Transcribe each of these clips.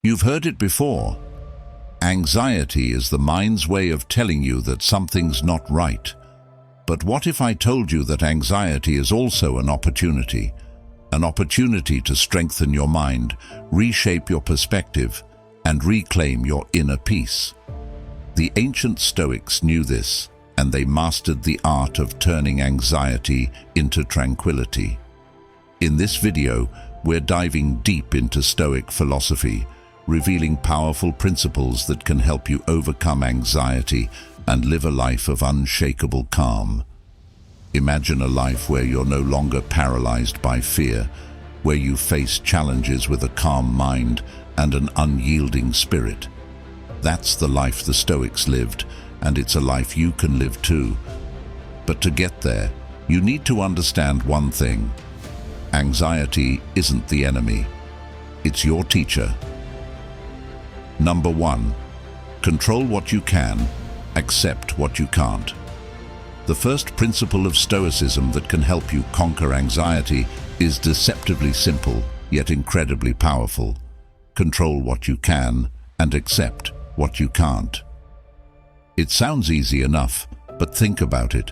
You've heard it before. Anxiety is the mind's way of telling you that something's not right. But what if I told you that anxiety is also an opportunity to strengthen your mind, reshape your perspective, and reclaim your inner peace? The ancient Stoics knew this, and they mastered the art of turning anxiety into tranquility. In this video, we're diving deep into Stoic philosophy, revealing powerful principles that can help you overcome anxiety and live a life of unshakable calm. Imagine a life where you're no longer paralyzed by fear, where you face challenges with a calm mind and an unyielding spirit. That's the life the Stoics lived, and it's a life you can live too. But to get there, you need to understand one thing. Anxiety isn't the enemy. It's your teacher. Number 1. Control what you can, accept what you can't. The first principle of Stoicism that can help you conquer anxiety is deceptively simple, yet incredibly powerful. Control what you can and accept what you can't. It sounds easy enough, but think about it.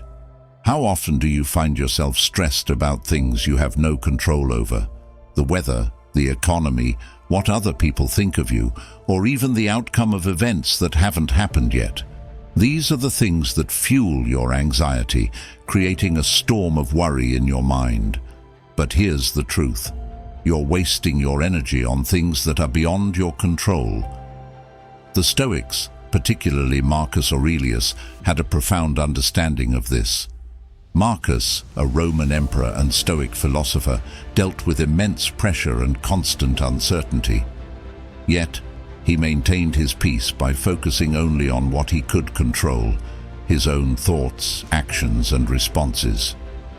How often do you find yourself stressed about things you have no control over? The weather, the economy, what other people think of you, or even the outcome of events that haven't happened yet. These are the things that fuel your anxiety, creating a storm of worry in your mind. But here's the truth. You're wasting your energy on things that are beyond your control. The Stoics, particularly Marcus Aurelius, had a profound understanding of this. Marcus, a Roman emperor and Stoic philosopher, dealt with immense pressure and constant uncertainty. Yet, he maintained his peace by focusing only on what he could control, his own thoughts, actions, and responses.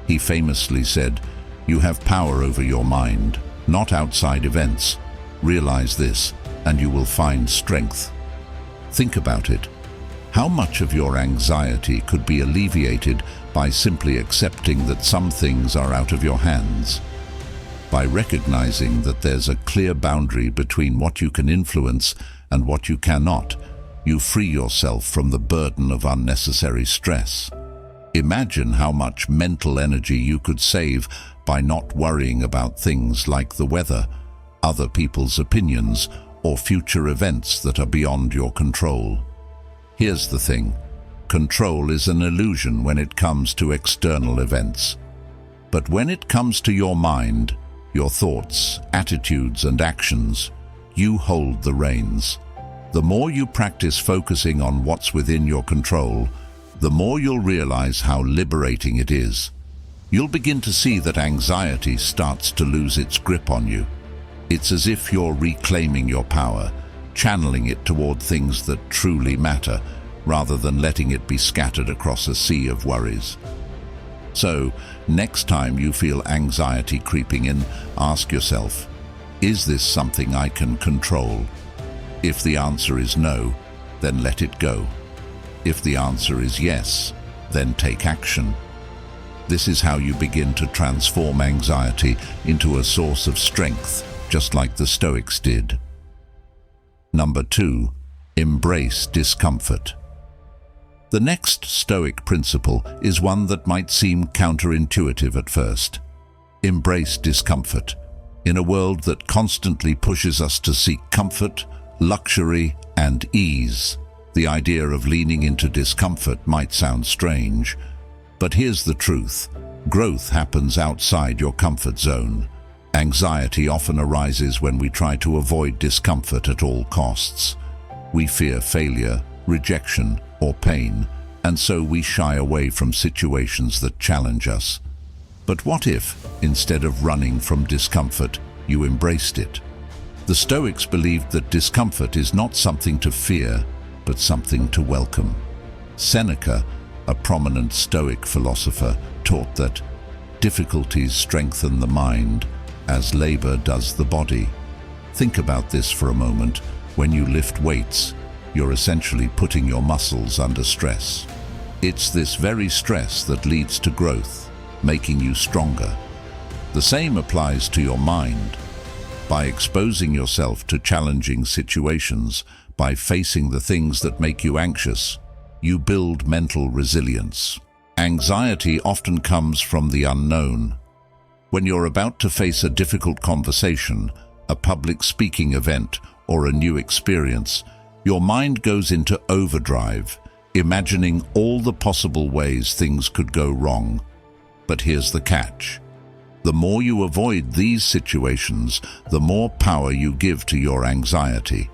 He famously said, "You have power over your mind, not outside events. Realize this, and you will find strength." Think about it. How much of your anxiety could be alleviated by simply accepting that some things are out of your hands? By recognizing that there's a clear boundary between what you can influence and what you cannot, you free yourself from the burden of unnecessary stress. Imagine how much mental energy you could save by not worrying about things like the weather, other people's opinions, or future events that are beyond your control. Here's the thing. Control is an illusion when it comes to external events. But when it comes to your mind, your thoughts, attitudes, and actions, you hold the reins. The more you practice focusing on what's within your control, the more you'll realize how liberating it is. You'll begin to see that anxiety starts to lose its grip on you. It's as if you're reclaiming your power, channeling it toward things that truly matter, rather than letting it be scattered across a sea of worries. So, next time you feel anxiety creeping in, ask yourself, is this something I can control? If the answer is no, then let it go. If the answer is yes, then take action. This is how you begin to transform anxiety into a source of strength, just like the Stoics did. Number 2, embrace discomfort. The next Stoic principle is one that might seem counterintuitive at first. Embrace discomfort. In a world that constantly pushes us to seek comfort, luxury, and ease, the idea of leaning into discomfort might sound strange. But here's the truth. Growth happens outside your comfort zone. Anxiety often arises when we try to avoid discomfort at all costs. We fear failure, rejection, or pain, and so we shy away from situations that challenge us. But what if, instead of running from discomfort, you embraced it? The Stoics believed that discomfort is not something to fear, but something to welcome. Seneca, a prominent Stoic philosopher, taught that difficulties strengthen the mind as labor does the body. Think about this for a moment. When you lift weights, you're essentially putting your muscles under stress. It's this very stress that leads to growth, making you stronger. The same applies to your mind. By exposing yourself to challenging situations, by facing the things that make you anxious, you build mental resilience. Anxiety often comes from the unknown. When you're about to face a difficult conversation, a public speaking event, or a new experience, your mind goes into overdrive, imagining all the possible ways things could go wrong. But here's the catch. The more you avoid these situations, the more power you give to your anxiety.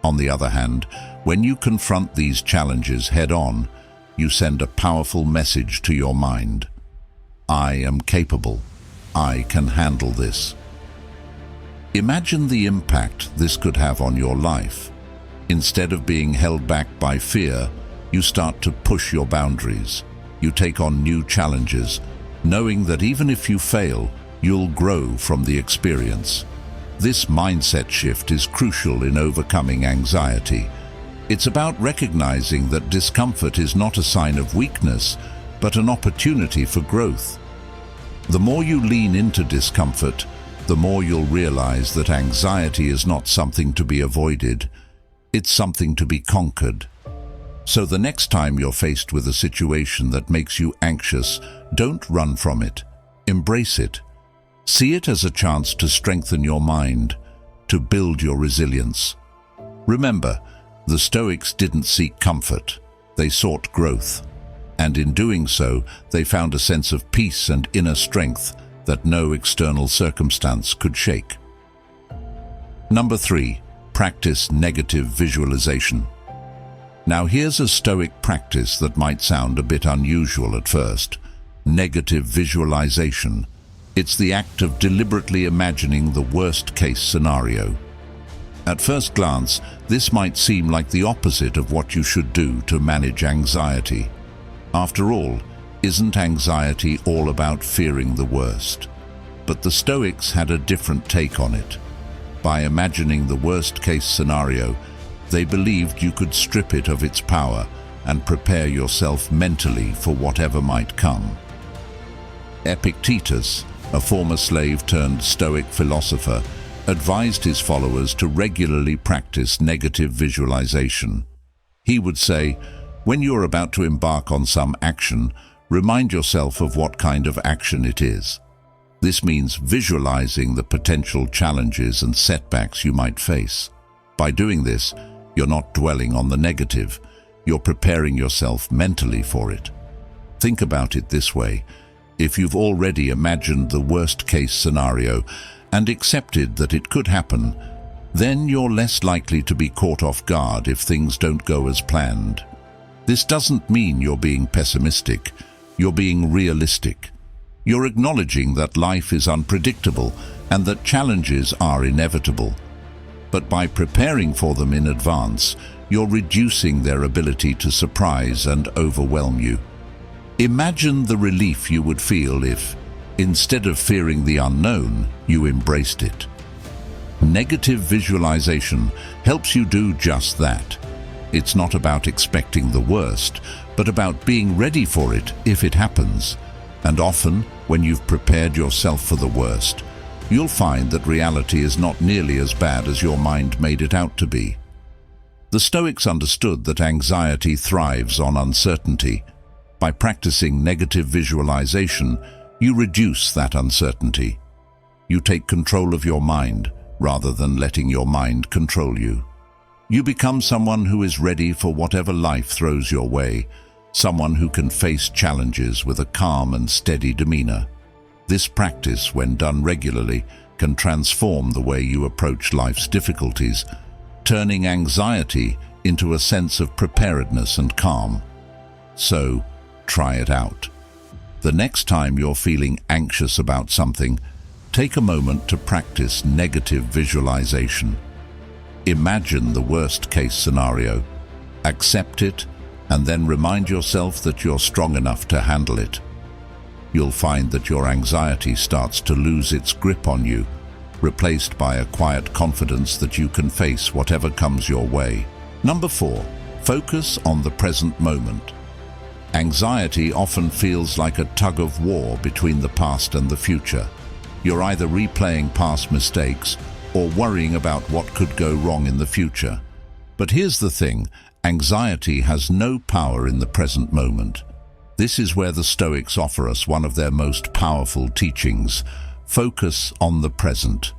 On the other hand, when you confront these challenges head-on, you send a powerful message to your mind. I am capable. I can handle this. Imagine the impact this could have on your life. Instead of being held back by fear, you start to push your boundaries. You take on new challenges, knowing that even if you fail, you'll grow from the experience. This mindset shift is crucial in overcoming anxiety. It's about recognizing that discomfort is not a sign of weakness, but an opportunity for growth. The more you lean into discomfort, the more you'll realize that anxiety is not something to be avoided, it's something to be conquered. So the next time you're faced with a situation that makes you anxious, don't run from it. Embrace it. See it as a chance to strengthen your mind, to build your resilience. Remember, the Stoics didn't seek comfort, they sought growth. And in doing so, they found a sense of peace and inner strength that no external circumstance could shake. Number 3, practice negative visualization. Now here's a Stoic practice that might sound a bit unusual at first. Negative visualization. It's the act of deliberately imagining the worst-case scenario. At first glance, this might seem like the opposite of what you should do to manage anxiety. After all, isn't anxiety all about fearing the worst? But the Stoics had a different take on it. By imagining the worst-case scenario, they believed you could strip it of its power and prepare yourself mentally for whatever might come. Epictetus, a former slave-turned-Stoic philosopher, advised his followers to regularly practice negative visualization. He would say, when you're about to embark on some action, remind yourself of what kind of action it is. This means visualizing the potential challenges and setbacks you might face. By doing this, you're not dwelling on the negative, you're preparing yourself mentally for it. Think about it this way. If you've already imagined the worst-case scenario and accepted that it could happen, then you're less likely to be caught off guard if things don't go as planned. This doesn't mean you're being pessimistic, you're being realistic. You're acknowledging that life is unpredictable and that challenges are inevitable. But by preparing for them in advance, you're reducing their ability to surprise and overwhelm you. Imagine the relief you would feel if, instead of fearing the unknown, you embraced it. Negative visualization helps you do just that. It's not about expecting the worst, but about being ready for it if it happens. And often, when you've prepared yourself for the worst, you'll find that reality is not nearly as bad as your mind made it out to be. The Stoics understood that anxiety thrives on uncertainty. By practicing negative visualization, you reduce that uncertainty. You take control of your mind rather than letting your mind control you. You become someone who is ready for whatever life throws your way, someone who can face challenges with a calm and steady demeanor. This practice, when done regularly, can transform the way you approach life's difficulties, turning anxiety into a sense of preparedness and calm. So, try it out. The next time you're feeling anxious about something, take a moment to practice negative visualization. Imagine the worst-case scenario, accept it, and then remind yourself that you're strong enough to handle it. You'll find that your anxiety starts to lose its grip on you, replaced by a quiet confidence that you can face whatever comes your way. Number 4, focus on the present moment. Anxiety often feels like a tug of war between the past and the future. You're either replaying past mistakes or worrying about what could go wrong in the future. But here's the thing, anxiety has no power in the present moment. This is where the Stoics offer us one of their most powerful teachings: focus on the present.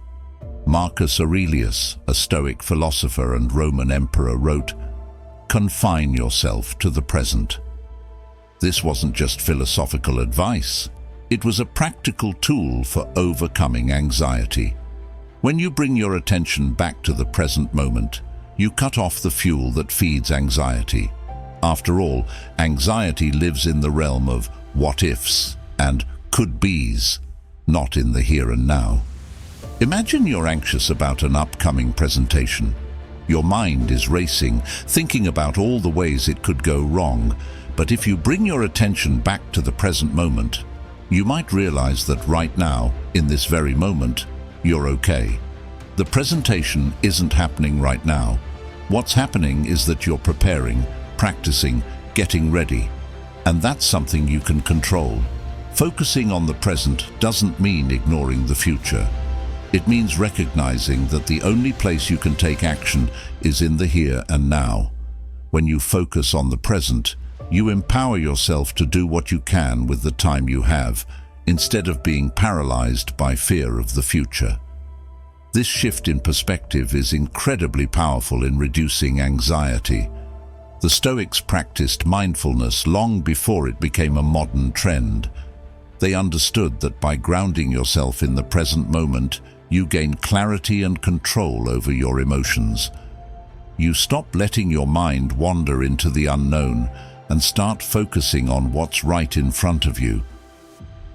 Marcus Aurelius, a Stoic philosopher and Roman emperor, wrote, "Confine yourself to the present." This wasn't just philosophical advice. It was a practical tool for overcoming anxiety. When you bring your attention back to the present moment, you cut off the fuel that feeds anxiety. After all, anxiety lives in the realm of what-ifs and could-bes, not in the here and now. Imagine you're anxious about an upcoming presentation. Your mind is racing, thinking about all the ways it could go wrong. But if you bring your attention back to the present moment, you might realize that right now, in this very moment, you're okay. The presentation isn't happening right now. What's happening is that you're preparing, practicing, getting ready. And that's something you can control. Focusing on the present doesn't mean ignoring the future. It means recognizing that the only place you can take action is in the here and now. When you focus on the present, you empower yourself to do what you can with the time you have, instead of being paralyzed by fear of the future. This shift in perspective is incredibly powerful in reducing anxiety. The Stoics practiced mindfulness long before it became a modern trend. They understood that by grounding yourself in the present moment, you gain clarity and control over your emotions. You stop letting your mind wander into the unknown and start focusing on what's right in front of you.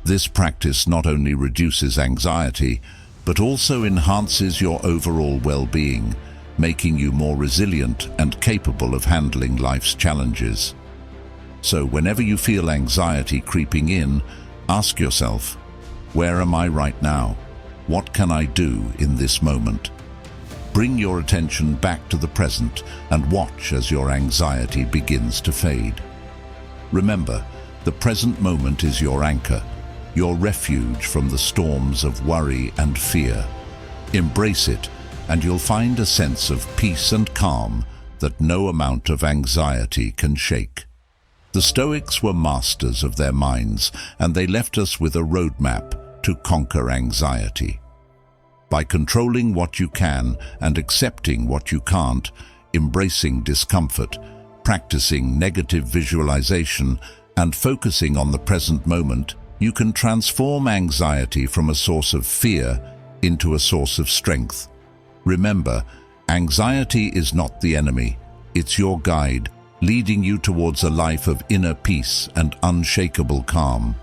This practice not only reduces anxiety, but also enhances your overall well-being, making you more resilient and capable of handling life's challenges. So whenever you feel anxiety creeping in, ask yourself, where am I right now? What can I do in this moment? Bring your attention back to the present and watch as your anxiety begins to fade. Remember, the present moment is your anchor, your refuge from the storms of worry and fear. Embrace it, and you'll find a sense of peace and calm that no amount of anxiety can shake. The Stoics were masters of their minds, and they left us with a roadmap to conquer anxiety. By controlling what you can and accepting what you can't, embracing discomfort, practicing negative visualization, and focusing on the present moment, you can transform anxiety from a source of fear into a source of strength. Remember, anxiety is not the enemy. It's your guide, leading you towards a life of inner peace and unshakable calm.